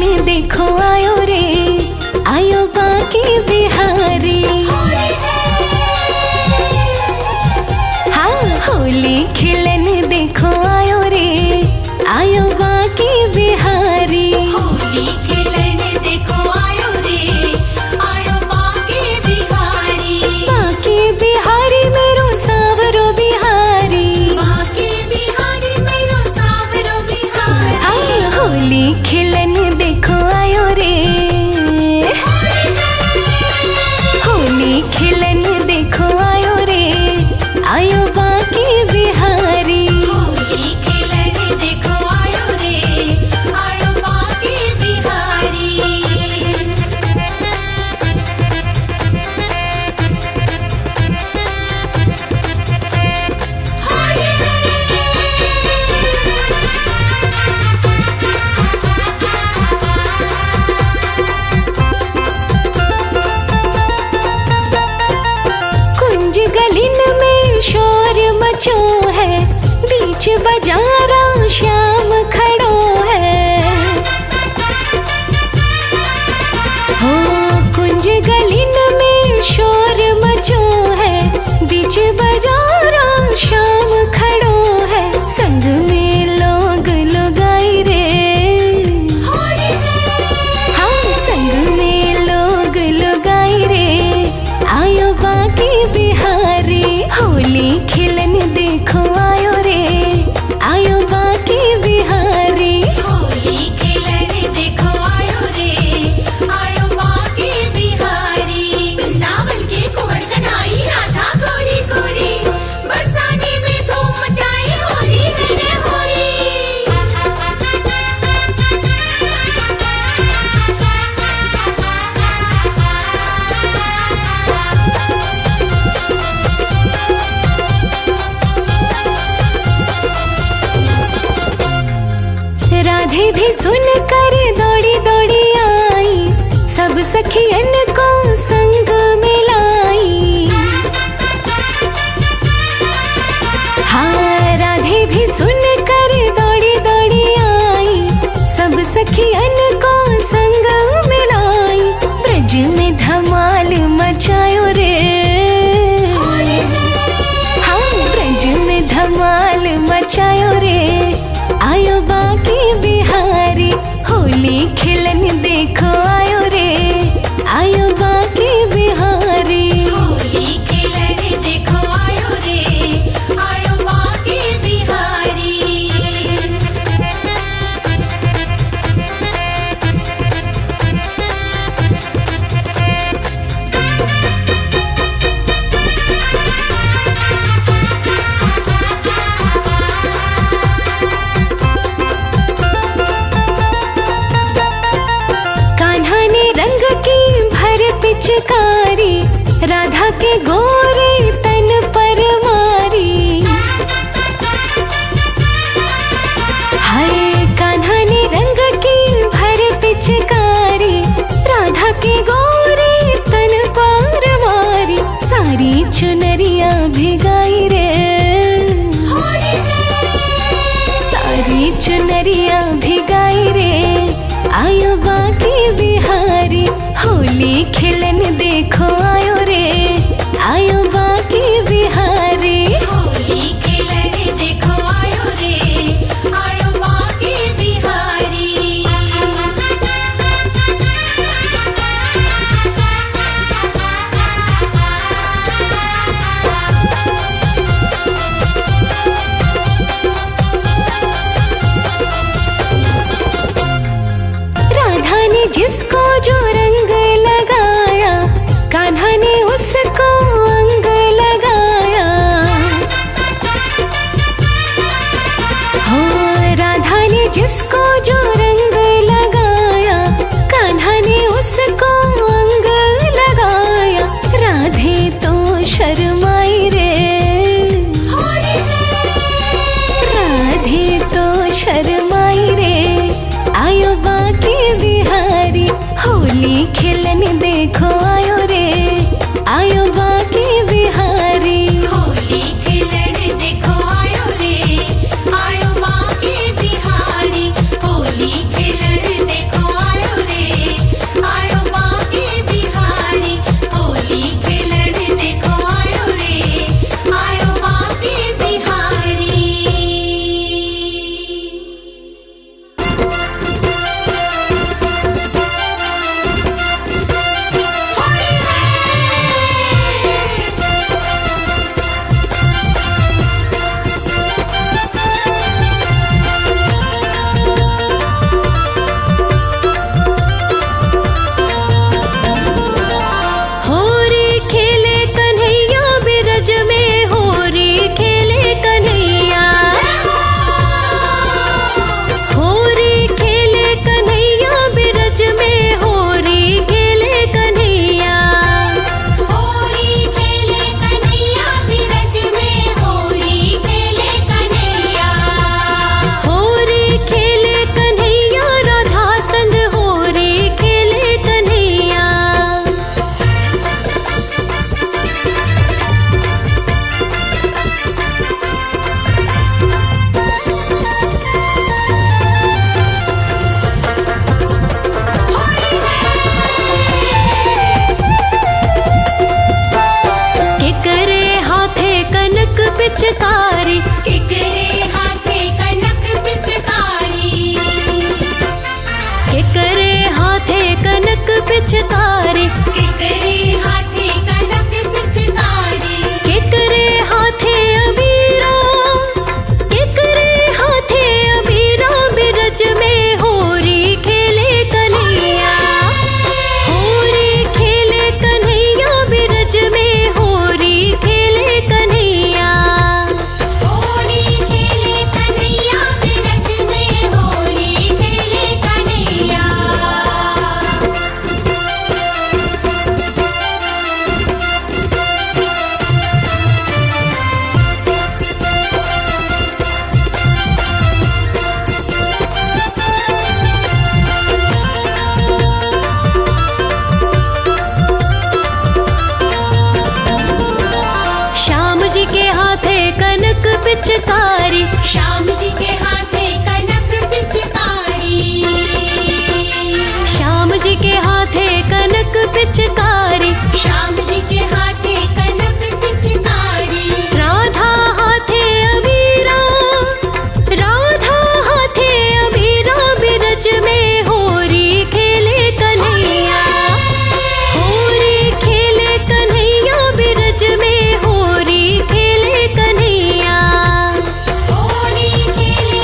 खिलन देखो आयो रे, आयो बाकी बिहारी। हाँ होली खिलन देखो आयो रे, आयो बाकी बिहारी। होली खिलन देखो आयो रे, आयो बाकी बिहारी। बाकी बिहारी मेरो सावरो बिहारी, बाकी बिहारी मेरो सावरो बिहारी। हाँ होली खिलन देखो आयो रे, होली खिलन देखो आयो रे, आयो बाकी बिहारी। होली खिलन देखो आयो रे, आयो बाकी बिहारी। कुंज गलिन में शोर मचो है, बीच बाजारा श्याम खड़ो है। हो कुंज गलिन में शोर मचो है, बीच बाजारा श्याम खड़ो है। संग में लोग लुगाई रे, हाँ संग में लोग लुगाई रे, आयो बाकी बिहारी। होली खिलन देखो आयो रे, आयो बाकी बिहारी। होली खिलन देखो आयो रे, आयो बाकी बिहारी। वृंदावन के कुंवर कन्हई राधा गोरी गोरी, बरसाने में धूम मचाई होरी है रे होरी। राधे भी सुन कर दौड़ी दौड़ी आई, सब सखियन को संग मिलाई। हाँ राधे भी सुन कर दौड़ी दौड़ी आई, सब सखियन को संग मिलाई। ब्रज में धमाल मचायो रे, हाँ ब्रज में धमाल मचायो रे, आयो बाकी बिहारी। होली खिलन देखो आयो रे, आयो बाकी बिहारी। होली खिलन देखो आयो रे, आयो बाकी बिहारी। कान्हा ने रंग की भर पिचकारी, राधा के गोरे तन पर मारी। हाय कान्हा ने रंग की भर पिचकारी, राधा के गोरे तन पर मारी। सारी चुनरिया भिगाई रे, सारी चुनरिया भिगाई रे, आयो बाकी बिहारी। होली खिलन देखो आयो रे, आयो बाकी बिहारी। होली खिलन देखो आयो रे, आयो बाकी बिहारी। राधा ने जिसको जो रंग लगाया, कान्हा ने उसको अंग लगाया। हो राधा ने जिसको जो रंग लगाया, कान्हा ने उसको अंग लगाया। राधे तो शर्माई रे, राधे तो शर्माई रे, आयो बाकी बिहारी। होली खिलन देखो आयो रे, आयो बाकी बिहारी। होली खिलन देखो आयो रे, आयो बाकी बिहारी। होली खिलन देखो आयो पिचकारी। श्याम जी के हाथ में कनक पिचकारी। श्याम जी के हाथे कनक पिचकारी। श्याम जी के हाथे कनक पिचकारी। राधा हाथे अबीरा, राधा हाथे अबीरा, बिरज में होरी खेले कन्हैया। होरी खेले कन्हैया, बिरज में होरी खेले कन्हैया। होली खेले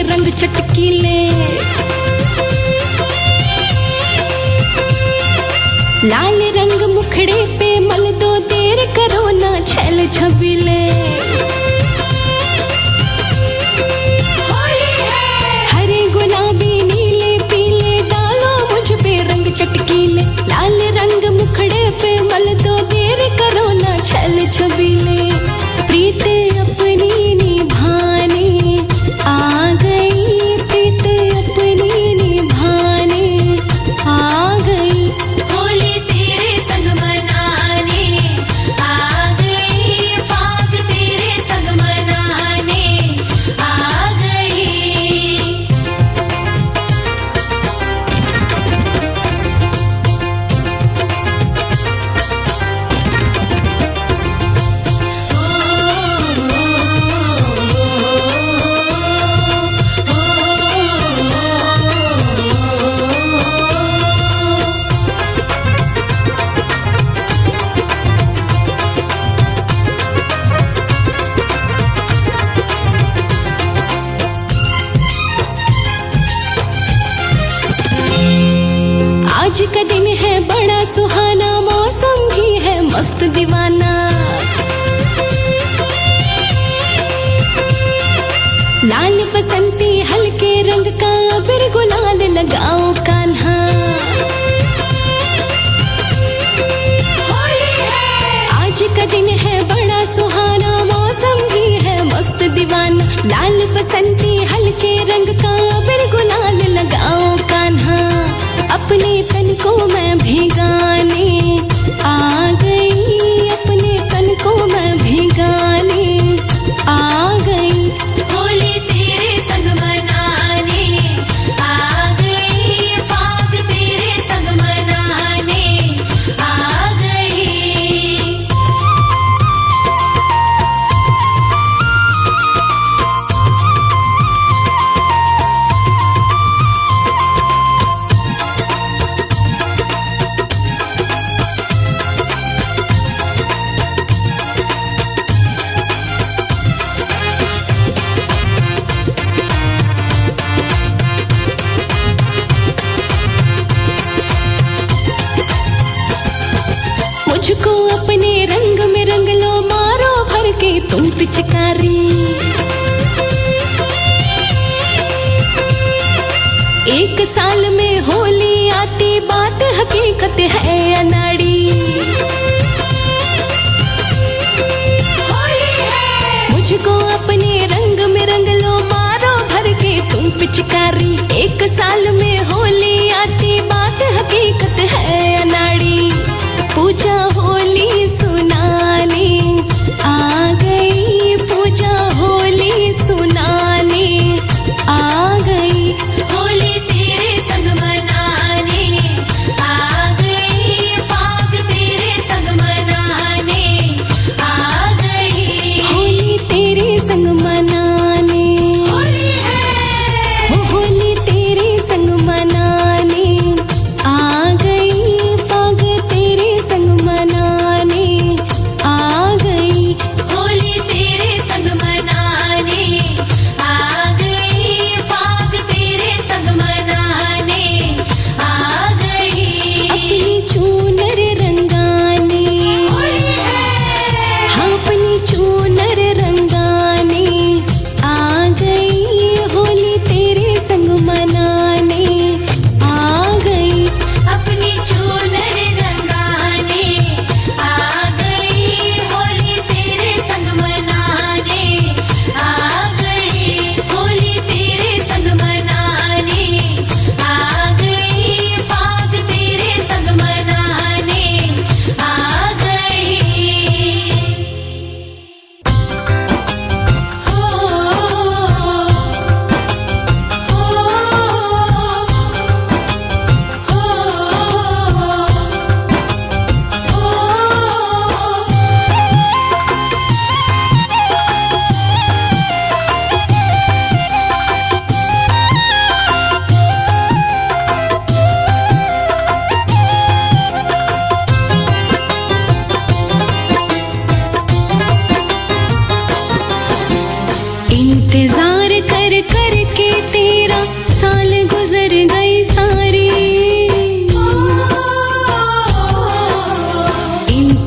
रंग चटकीले। लाल रंग मुखड़े पे मल दो, देर करो ना छैल छबीले। होली है हरे गुलाबी नीले पीले डालो मुझ पे रंग चटकीले। लाल रंग मुखड़े पे मल दो, देर करो ना छैल छबीले। प्रीत अपनी निभाने आ गई, प्रीत अपनी निभाने आ गई। होली तेरे संग मनाने आ गई, फाग तेरे संग मनाने आ गई। आज का दिन है बड़ा सुहाना, मौसम भी है मस्त दीवाना। लाल बसंती हल्के रंग का अबीर गुलाल लगाओ कान्हा। होली है आज का दिन है बड़ा सुहाना, मौसम भी है मस्त दीवाना। लाल बसंती हल्के रंग का अबीर गुलाल लगाओ कान्हा। अपने तन को मैं भिगाने आ गई, अपने तन को मैं भिगाने आ गई। होली तेरे संग मनाने आ गई, फाग तेरे संग मनाने आ गई। मुझको अपने रंग में रंग लो, मारो भर के तुम पिचकारी। एक साल में होली आती, बात हकीकत है अनाड़ी। होली है मुझको अपने रंग में रंग लो, मारो भर के तुम पिचकारी। एक साल में होली आती, बात हकीकत है अनाड़ी। पूजा होली सुनाने आ गई, पूजा होली सुनाने आ गई। होली तेरे संग मनाने आ गई, फाग तेरे संग मनाने आ गई। होली तेरे संग मनाने होली है हो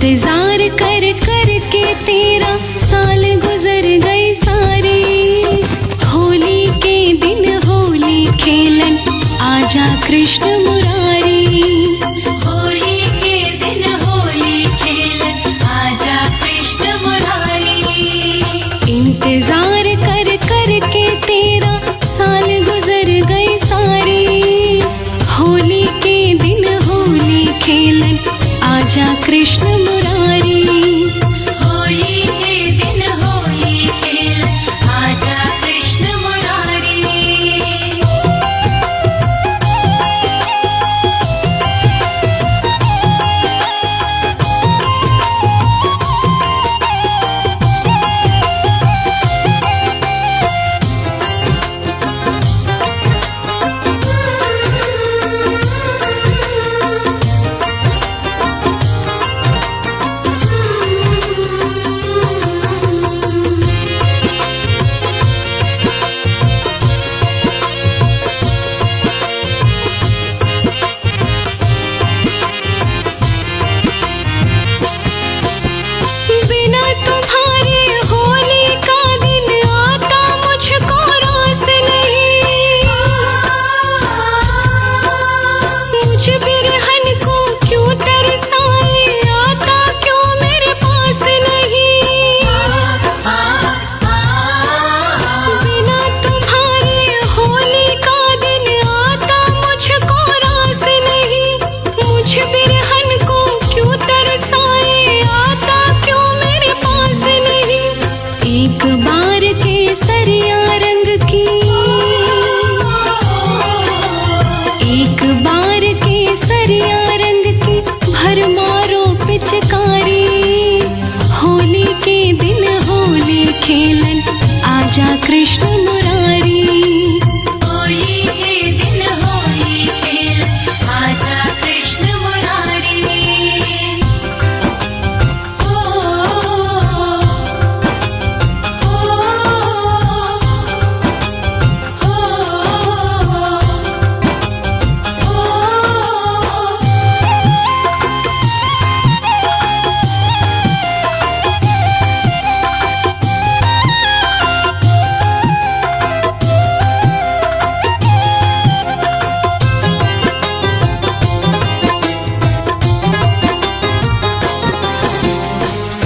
इंतजार कर कर के तेरा साल गुजर गई सारी। होली के दिन होली खेलन आजा कृष्ण मुरारी। होली के दिन होली खेलन आजा कृष्ण मुरारी। इंतजार कर कर के तेरा साल गुजर गई सारी। होली के दिन होली खेलन आजा कृष्ण मुरारी। होली के दिन होली खेलन आजा कृष्ण मुरारी। बिना तुम्हारे होली का दिन आता मुझको रास नहीं। मुझ बिरहन को क्यों तरसाए आता क्यों मेरे पास नहीं। बिना तुम्हारे होली का दिन आता मुझको रास नहीं। मुझ बिरहन को क्यों तरसाए आता क्यों मेरे पास नहीं। एक बार केसरिया रंग की, एक बार केसरिया रंग की भर मारो पिचकारी। होली के दिन होली खेलन आजा कृष्ण मुरारी। होली के दिन होली खेलन आजा कृष्ण मुरारी।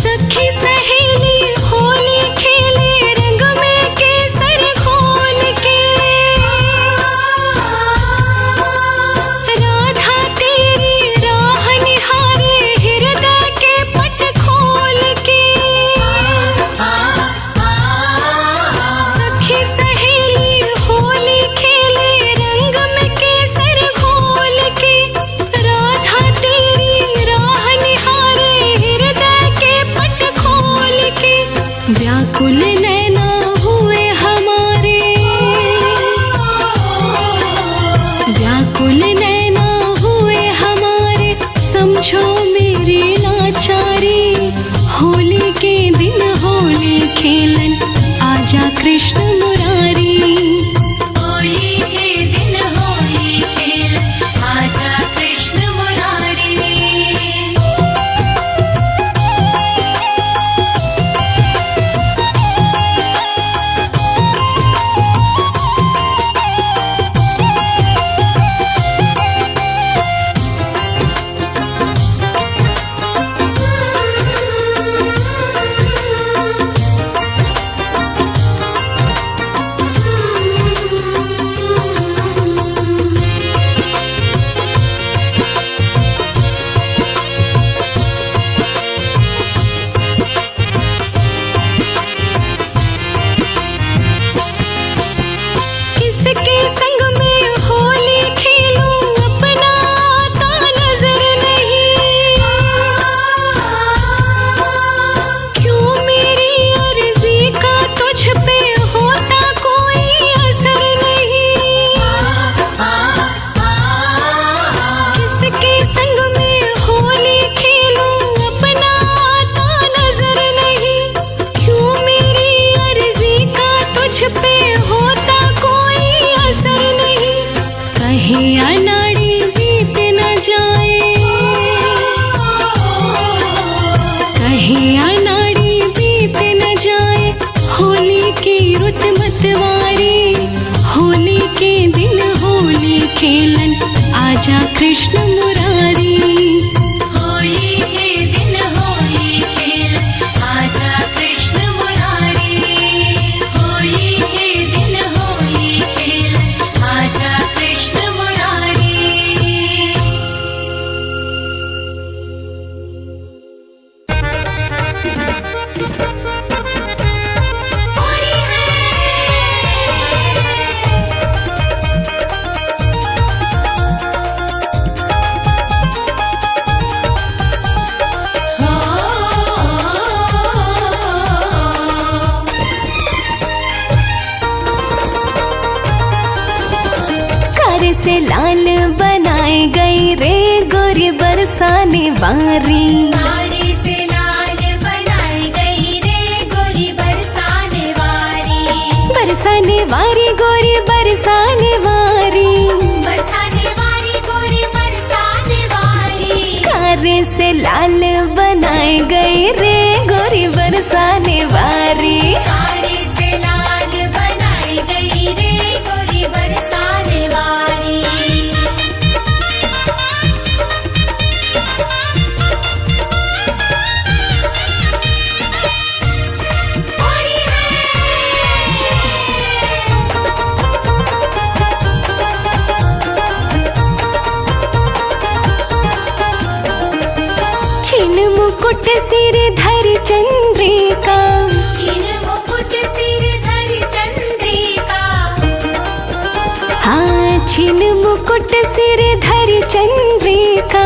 सखी सहेली होली खेले रंग में केसर घोल के। राधा तेरी राह निहारे हृदय के पट खोल के। सखी सहेली होली खेले रंग में केसर घोल के। राधा तेरी राह निहारे हृदय के पट खोल के। व्याकुल नैना हुए हमारे, व्याकुल नैना हुए हमारे समझो मेरी लाचारी। होली के दिन होली खेलन आजा कृष्ण मुरारी। होली के दिन होली खेलन आजा कृष्ण मुरारी। खेलन आजा कृष्ण मुरारी। होली के दिन होली खेलन आजा कृष्ण मुरारी। होली के दिन होली खेलन आजा कृष्ण मुरारी। कार से लाल बनाए गई रे गोरी बरसाने वारी। साड़ी से लाल बनाई गई रे गोरी बरसाने वारी। बरसाने वारी गोरी बरसाने वारी। बरसाने वाली गोरी बरसाने वाली। कार से लाल बनाए गई रे गोरी बरसाने वारी। साड़ी से लाल बनाई गई रे गोरी बरसाने वाली। होली छिन मुकुट सिर धरि चंद्रिका। छिन मुकुट सिर धरि चंद्रिका। हाँ छिन मुकुट सिर धरि चंद्रिका।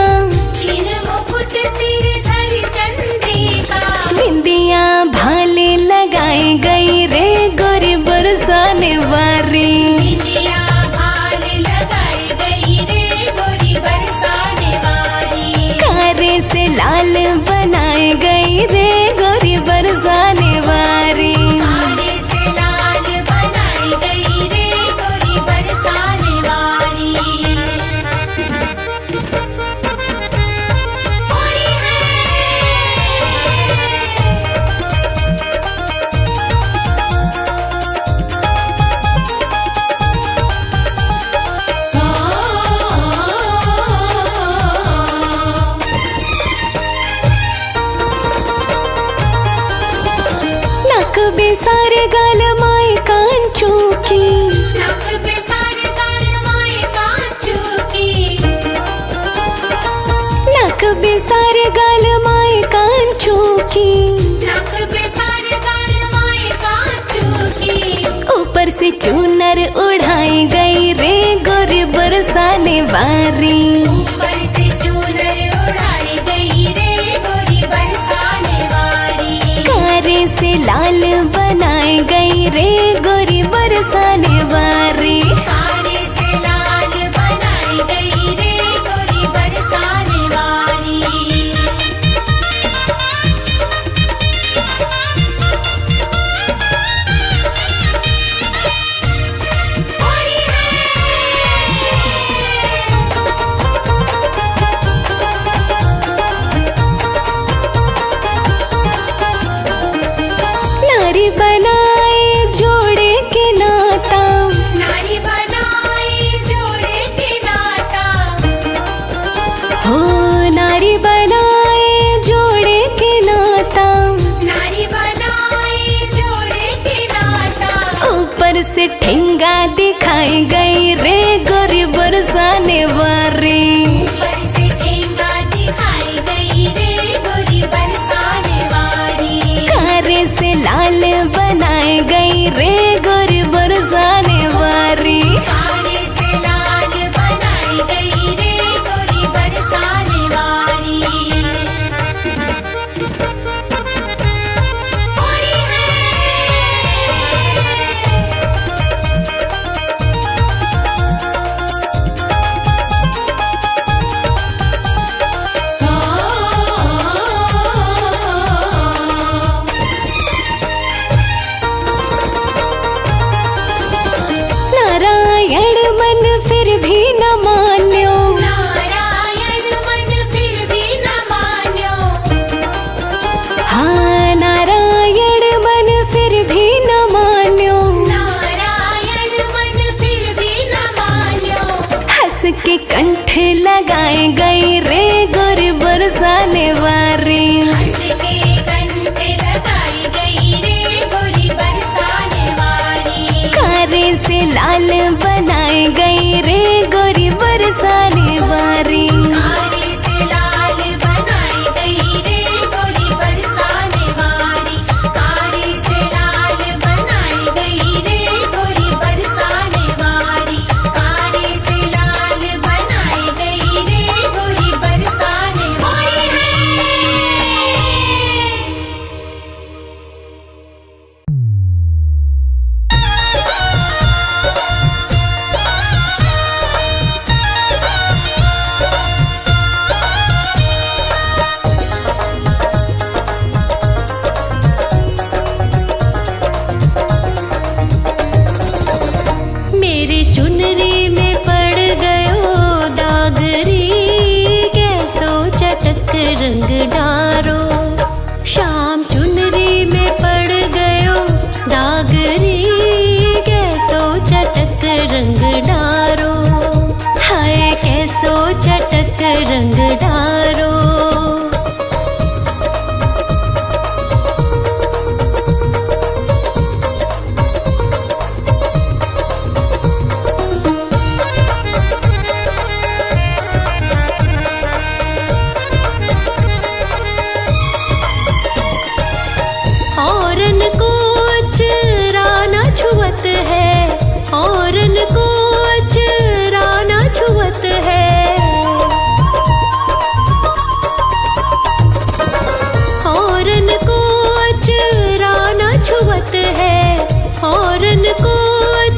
छिन मुकुट सिर धरि चंद्रिका। बिंदिया भाले लगाई गई रे गोरी बरसाने वारी। बिंदिया भाल लगाई गई रे गोरी बरसाने वाली। कारे से लाल बनाए गई रे गोरी बरसाने वारी। साड़ी से लाल बनाई गई रे गोरी बरसाने वाली। होली नक बेसारे गाल माए कांचू की। नक पे सारे गाल माए कांचू की। नक बेसारे गाल माए कांचू की। नक पे सारे गाल माए कांचू की। ऊपर से चूनर उड़ाई गई रे गोरी बरसाने वारी। ऊपर से चूनर उड़ाई गई रे गोरी बरसाने वाली। कारे से लाल बनाए गई रे गोरी बरसाने वारी। साड़ी से लाल बनाई गई रे गोरी बरसाने वाली। होली नारी बनाए जोड़े के नाता। नारी बनाई जोड़े के नाता। हो नारी बनाए जोड़े के नाता। नारी बनाई जोड़े के नाता। ऊपर से ठेंगा दिखाई गई रे गोरी बरसाने वारी। ऊपर से ठेंगा दिखाई गई रे गोरी बरसाने वाली। कारे से लाल बनाए गई रे गोरी बरसाने वारी। साड़ी से लाल बनाई गई रे गोरी बरसाने वाली। होली है लगाए गई रे गोरी बरसाने वारी। हंस के कंठ लगाई गई रे गोरी बरसाने वारी। कारे से लाल बनाए गई रे गोरी बरसाने वारी। कारे से लाल बनाई गई रे गोरी बरसाने वारी। कारे से लाल बनाई गई रे गोरी बरसाने वारी। कारे से लाल बनाई गई रे गोरी बरसाने वारी है। मेरी चुनरी में पड़ गयो दाग री, कैसो चटक रंग डारो। शाम चुनरी में पड़ गयो दाग री, कैसो चटक रंग डारो। हाय कैसो चटक रंग डारो। औरन को चराना छुअत है, औरन को चराना छुअत है। औरन को चराना छुअत है, औरन को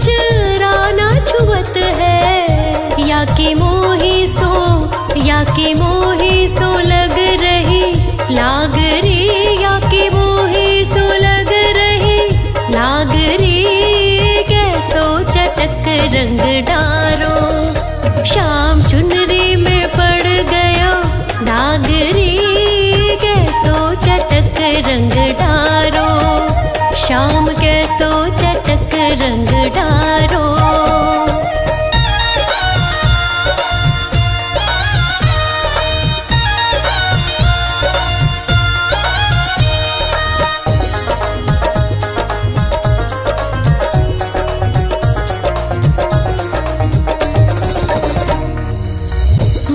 चराना छुअत है। या कि मोही सो, या कि मोही सो लग रही लाग री। या कि मोही सो लग रही लाग री, कैसो चटक रंग डारो। शाम चुनरी में पड़ गया दाग री, कैसो चटक रंग डारो। शाम कैसो चटक रंग डारो।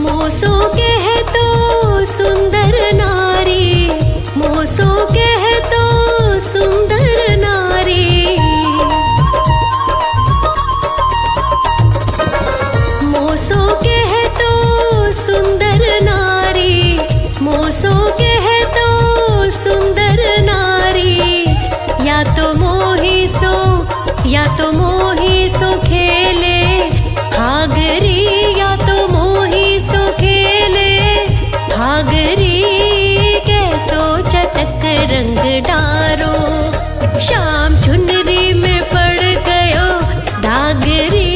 मोसो कह तो सुंदर नारी, मोसो कह तो सुंदर नारी। मोसो कह तो सुंदर नारी, मोसो कह तो सुंदर नारी। या तो मोही सो, या तो मोही सो खेले भागरी। या तो मोही सो खेले भागरी, कैसो चटक रंग डारो। शाम चुनरी में पड़ गयो दाग री,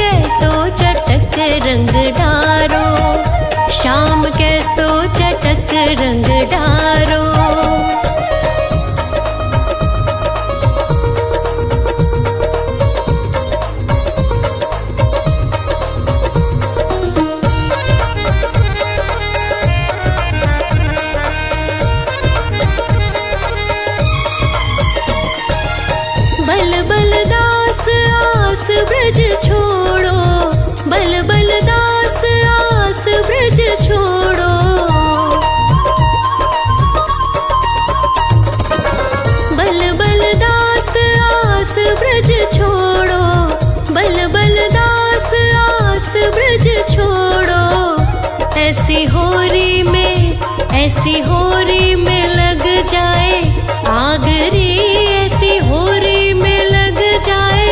कैसो चटक रंग डारो। शाम कैसो चटक रंग डारो। बल बल दास आस ब्रज छोड़ो, बल बल दास आस ब्रज छोड़ो। बल बल दास आस ब्रज छोड़ो, बल बल दास आस ब्रज छोड़ो। ऐसी होरी में, ऐसी होरी में लग जाए आग री। ऐसी होरी में लग जाए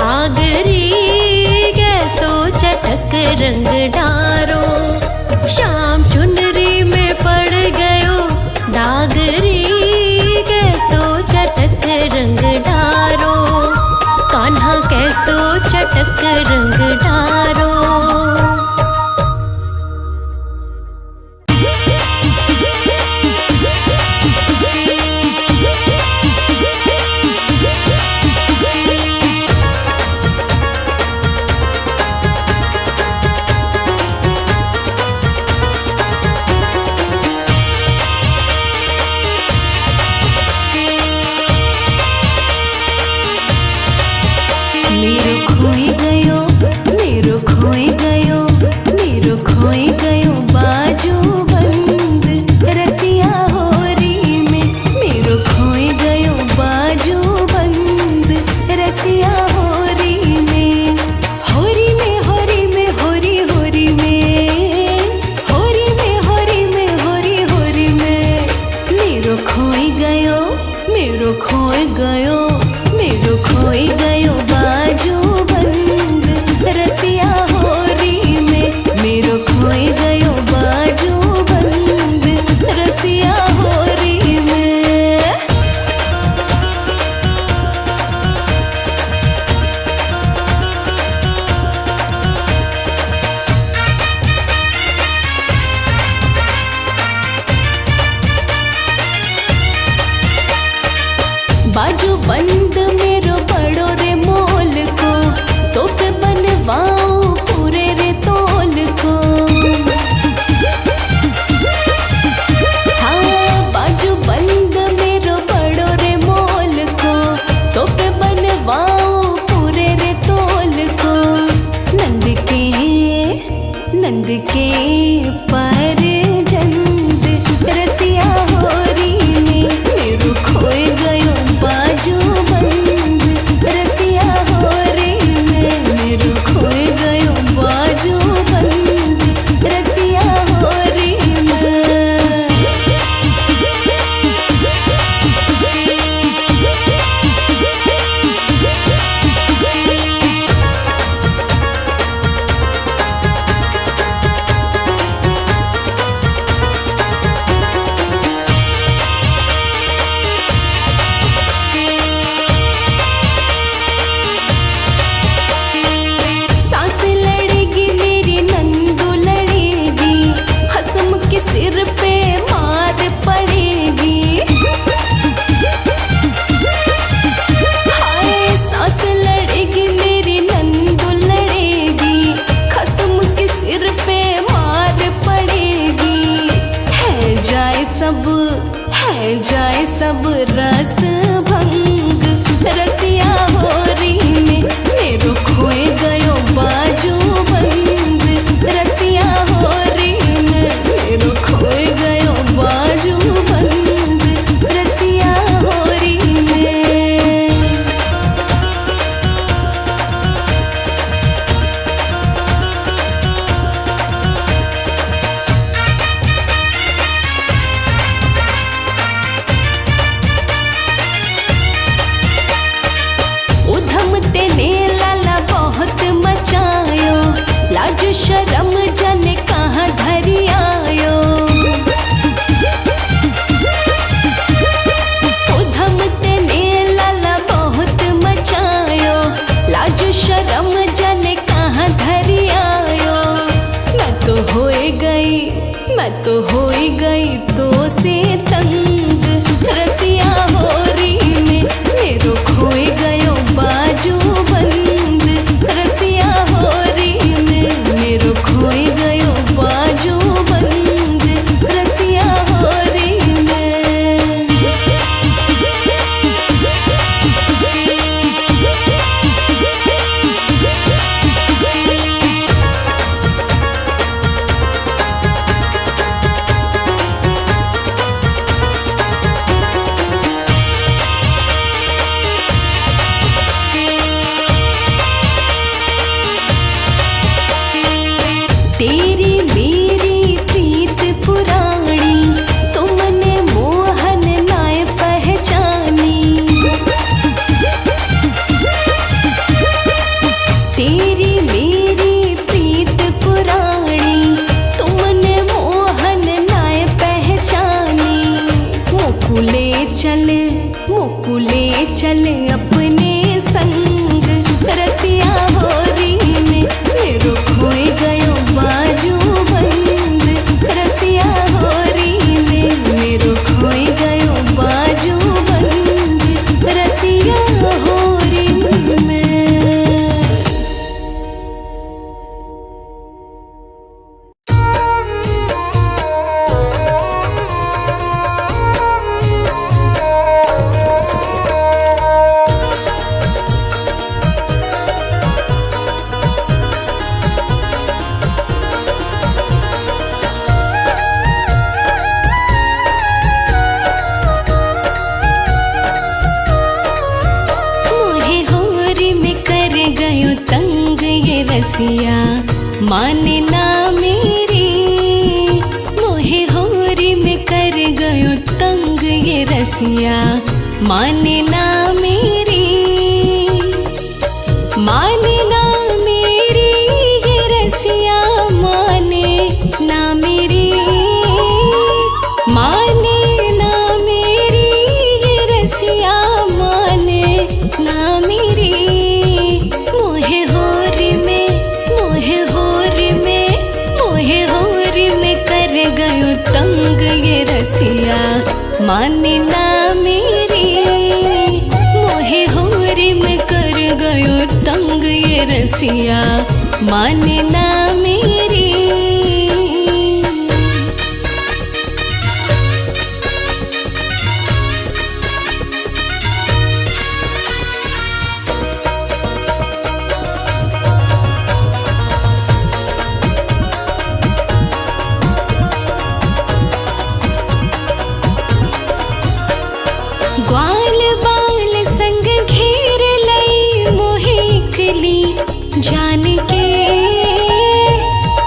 आग री, कैसो चटक रंग डारो। शाम चुनरी में पड़ गयो दाग री, कैसो चटक रंग डारो। कान्हा कैसो चटक रंग डारो। गयो मेरो खोई गयो बाजू बंद रसिया होरी में मेरो खोई गयो बाजू बंद रसिया होरी में। बाजू बंद मेरो बड़ो रे मोल को तो पे बनवाओ पूरे रे तोल को। हाँ बाजू बंद मेरो बड़ो रे मोल को तो पे बनवाओ पूरे रे तोल को। नंद के पर जंद रसिया होरी में मेरो खोए गयो बाजू बंद रसिया होरी में मेरो खोए गयो बाजू बंद रसिया होरी में। सांस लड़ेगी मेरी नंदू लड़ेगी हसम के सिर पे मार पड़ेगी। हाय सांस लड़ेगी मेरी नंदू लड़ेगी खसम के सिर पे मार पड़ेगी। है जाए सब रस भंग रसिया होरी में मेरो खोए गयो बाजू बंद रसिया होरी में मेरो खोए गयो बाजू बंद रसिया होरी में। उधम तेने लाला बहुत मचायो लाज शर्म जाने कहाँ धरी आयो। उधम तेने लाला बहुत मचायो लाज शर्म जाने कहाँ धरी आयो। मैं तो होई गई तो से तंग रसिया होरी में मेरो खोए गयो बाजू बंद रसिया होरी में मेरो खोए गयो बाजू बंद रसिया होरी में। तेरी मेरी प्रीत पुरानी तुमने मोहन नाय पहचानी। तेरी मेरी प्रीत पुरानी तुमने मोहन नाय पहचानी। मुकुले चल अपने संग रसिया होरी में मेरो खोए गयो बाजू बंद रसिया होरी में मेरो खोए गयो बाजू बंद रसिया होरी में। रसिया माने ना मेरी मोहे होरी में कर गयो तंग ये रसिया माने ना मेरी, माने ना मेरी ये रसिया, माने ना मेरी, माने ना मेरी ये रसिया, माने ना मेरी। मोहे होरी में, मोहे होरी में, मोहे होरी में कर गयो तंग ये रसिया, माने ना मेरी। मोहे होरी में कर गयो तंग ये रसिया, माने ना मेरी। ग्वाल बाल संग घेर लई मोहे इकली जान के,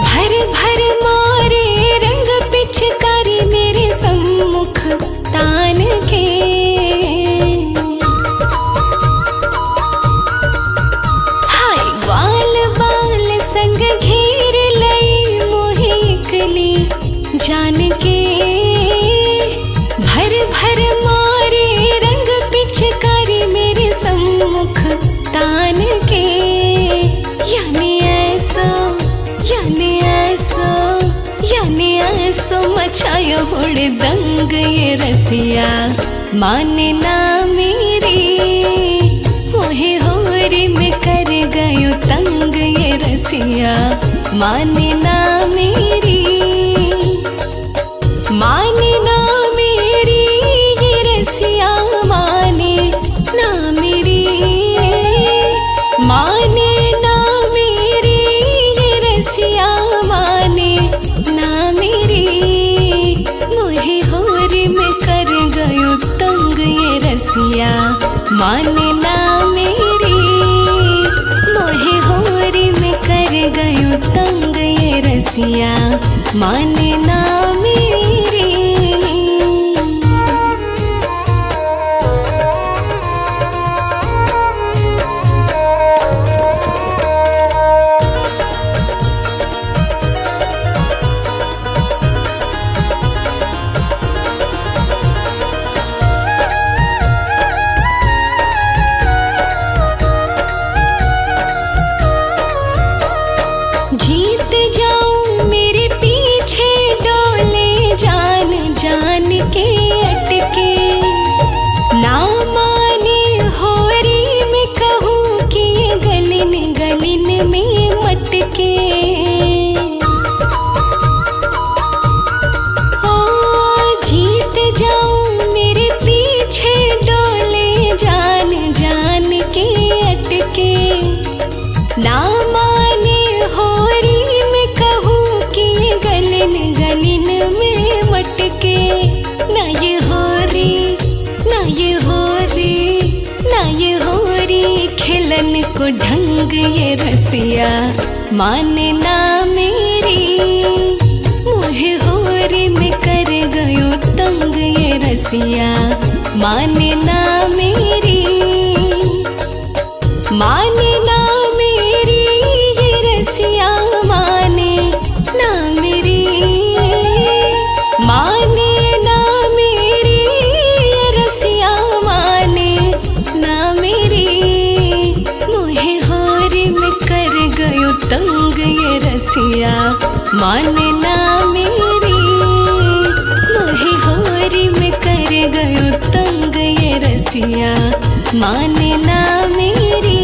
भर भर मारे रंग पिचकारी मेरे सम्मुख तान के। हाय ग्वाल बाल संग घेर लई मोहे इकली जान के, भर भर मारे रंग पिचकारी मेरे सम्मुख तान के। यानी ऐसो, यानी ऐसो, यानी ऐसो मचायो हुड़दंग ये रसिया, माने ना मेरी। मोहे होरी में कर गयो तंग ये रसिया, माने ना मेरी। माने ना मेरी ये रसिया, माने ना मेरी, माने ना मेरी ये रसिया, माने ना मेरी। मोहे होरी में कर गयो तंग ये रसिया, माने ना मेरी। मोहे होरी में कर गयो तंग ये रसिया, माने ना मेरी। जीत जाऊं मेरे पीछे डोले जान जान के अटके, ना माने होरी में कहूँ कि ये गलिन गलिन में मटके। ओ जीत जाऊं मेरे पीछे डोले जान जान के अटके, ना माने होरी में कहूँ कि ये गलिन गलिन में मटके। ना ये होरी, ना ये होरी, ना ये होरी खिलन को ढंग ये रसिया, माने ना मेरी। मोहे होरी में कर गयो तंग ये रसिया, माने ना मेरी। माने ना मेरी ये रसिया, माने ना मेरी, माने ना मेरी ये रसिया, माने ना मेरी। मोहे होरी में कर गयो तंग ये रसिया, माने ना मेरी। मोहे होरी में कर गयो तंग ये रसिया, माने ना मेरी।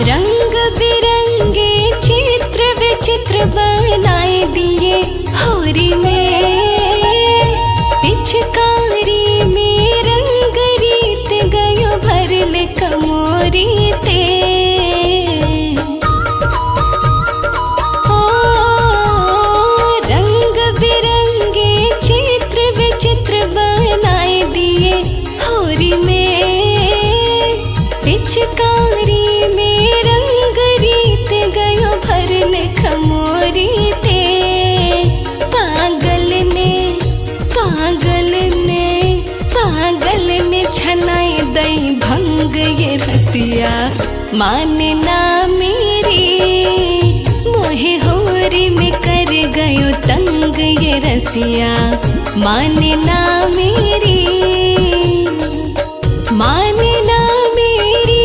रंग बिरंगे चित्र विचित्र बनाए दिए होरी में, पिचकारी में रंग रीत गयो भरल कमोरी ते। ओ रंग देख मोरी ते पागल ने छनाई दई भंग ये रसिया माने ना मेरी मोहे होरी में कर गयो तंग ये रसिया माने ना मेरी माने ना मेरी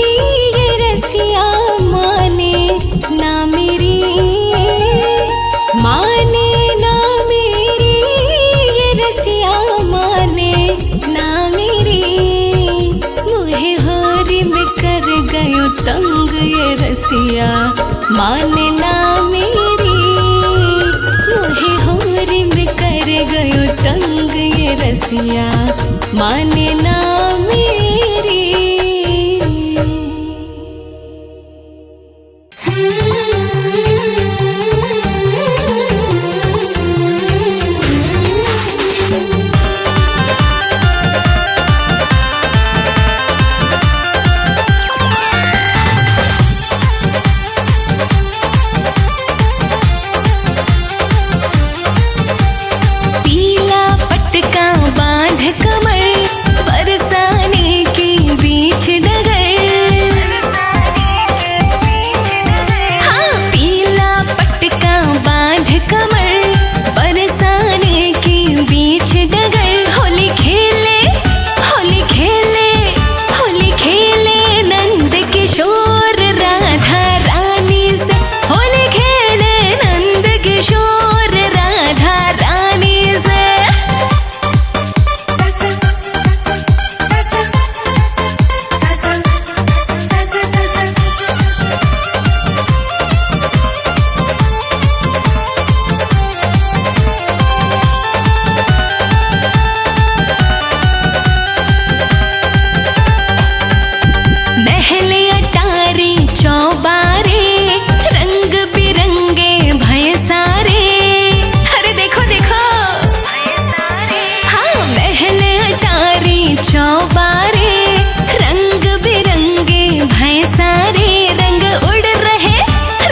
ये रसिया माने ना मेरी माने ना मेरी ये रसिया माने ना मेरी मुहे होरी में कर गयो तंग ये रसिया माने ना मेरी मुहे होरी में कर गयो तंग ये रसिया माने ना मेरी। पीला पटका बांध कमर बरसाने के बीच डगर। हाँ, पीला पटका बांध कमर बरसाने के बीच डगर। होली खेले होली खेले होली खेले नंद किशोर राधा रानी से। होली खेले नंद किशोर राधा रानी से। महले अटारी चौबारे रंग बिरंगे भय सारे। अरे देखो देखो, हाँ, महले अटारी चौबारे रंग बिरंगे भय सारे। रंग उड़ रहे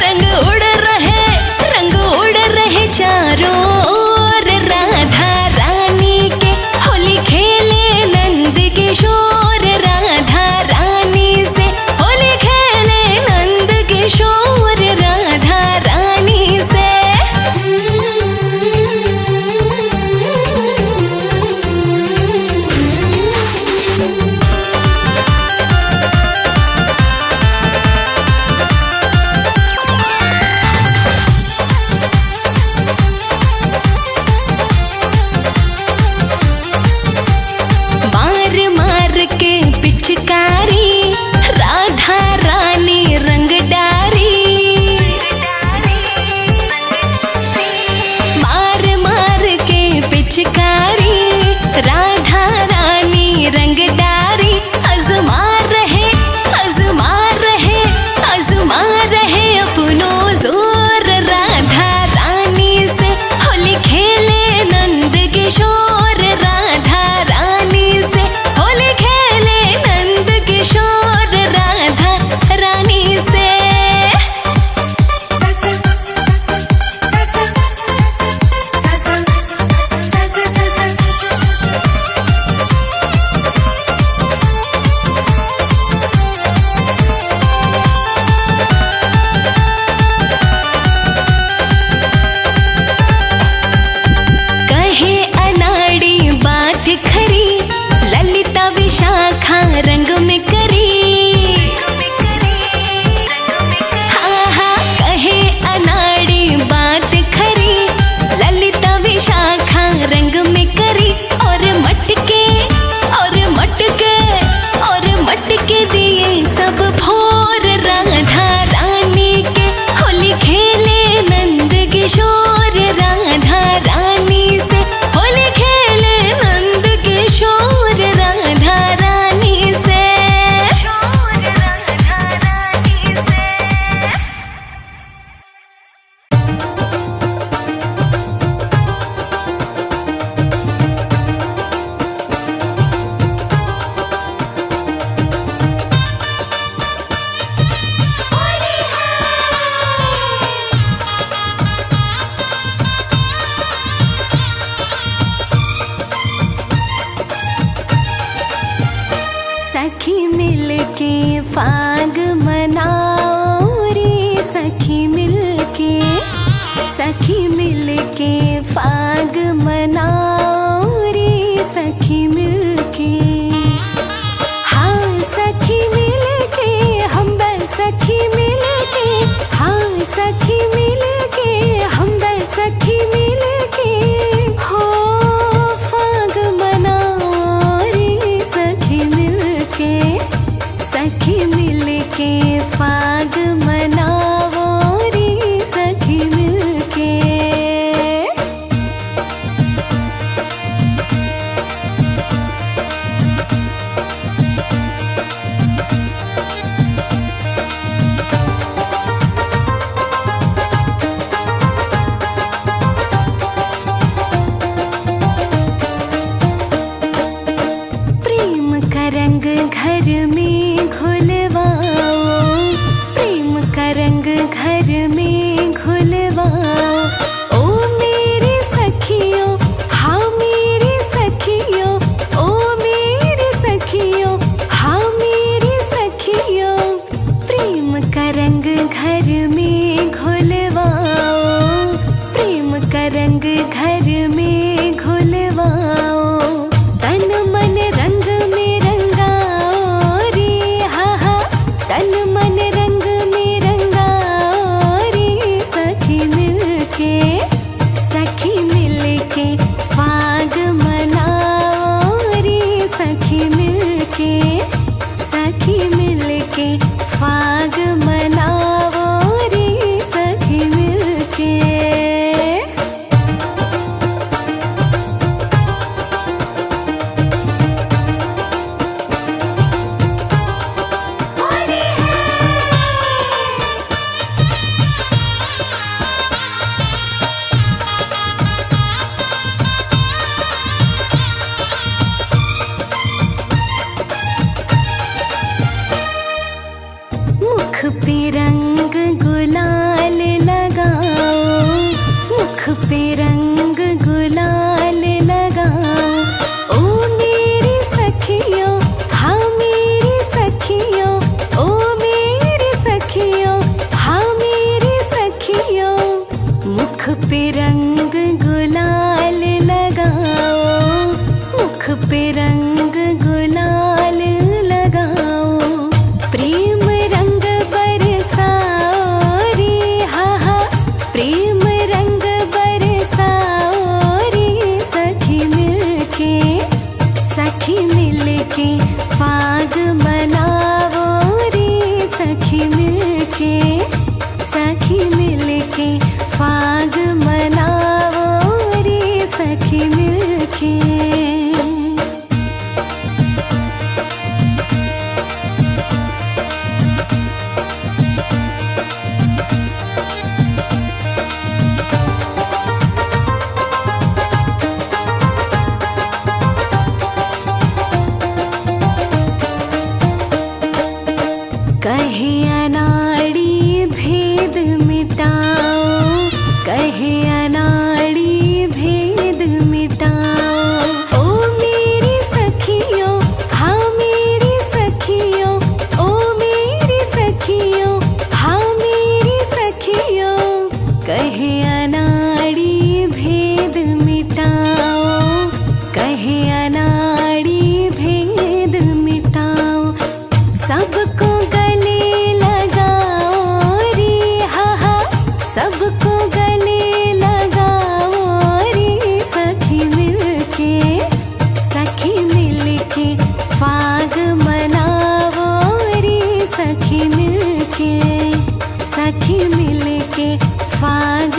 रंग उड़ रहे रंग उड़ रहे चारों ओर राधा रानी के। होली खेले नंद किशोर राधा रानी से। होली खेले नंद किशोर राधा रानी से। मार मार के पिचकारी राधा रानी रंग डारी। मार मार के पिचकारी राधा रानी रंग डारी। आजमा रहे आजमा रहे आजमा रहे अपनों जोर राधा रानी से। होली खेले नंद किशोर राधा रानी से। होली खेले नंद किशोर राधा रानी से। कहे अनाड़ी बात खरी ललिता विशाखा रंग में करी। हाँ हाँ, कहे अनाड़ी बात खरी ललिता विशाखा रंग में करी। और मटके और मटके और मटके दिए सब भोर राधा रानी के। होली खेले नंद किशोर राधा रानी से। होली खेले नंद किशोर राधा रानी से। फाग मनाओ रे सखी मिलके, सखी मिलके फाग मनाओ रे सखी मिलके। हाँ सखी मिलके हम सखी मिलके, हाँ सखी मिलके हम सखी मिलके हो फाग मनाओ रे सखी मिलके, सखी मिलके फाग मनाओ रे सखी मिलके। प्रेम का रंग घर में घुलवाओ, प्रेम का रंग घर में घुलवाओ। ओ मेरी सखियों, हाँ मेरी सखियों, ओ मेरी सखियों, हाँ मेरी सखियों। प्रेम का रंग घर में घुलवाओ, प्रेम का रंग घर में घुलवाओ। तन मन रंग में रंगाओ रे, हा हा तन मन रंग में रंगाओ रे सखी मिलके, सखी मिलके फाग मनाओ रे सखी मिलके, सखी मिलके फाग मनाओ रे सखी मिलके। मुख पे रंग गुलाल लगाओ, मुख पे रंग गुलाल लगाओ। ओ मेरी सखियों, हाँ मेरी सखियों, ओ मेरी सखियों, हाँ मेरी सखियों। मुख पे रंग गुलाल लगाओ, मुख पे रंग गुलाल लगाओ। प्रेम रंग बरसाओ रे, हा हा प्रेम रंग बरसाओ रे सखी मिलके, सखी मिलके फाग मनाओ रे सखी मिलके, सखी मिलके फाग मनाओ रे सखी मिलके। कहे अनाड़ी भेद मिटाओ, कहे अनाड़ी भेद मिटाओ। ओ मेरी सखियों, हाँ मेरी सखियों, ओ मेरी सखियों, हाँ मेरी सखियों। कहे अनाड़ी भेद मिटाओ, कहे अनाड़ी भेद मिटाओ। सबको गले लगाओ रे, हा हा सबको गले लगाओ रे सखी मिलके, सखी मिलके फाग मनाओ रे सखी मिलके, सखी मिलके फाग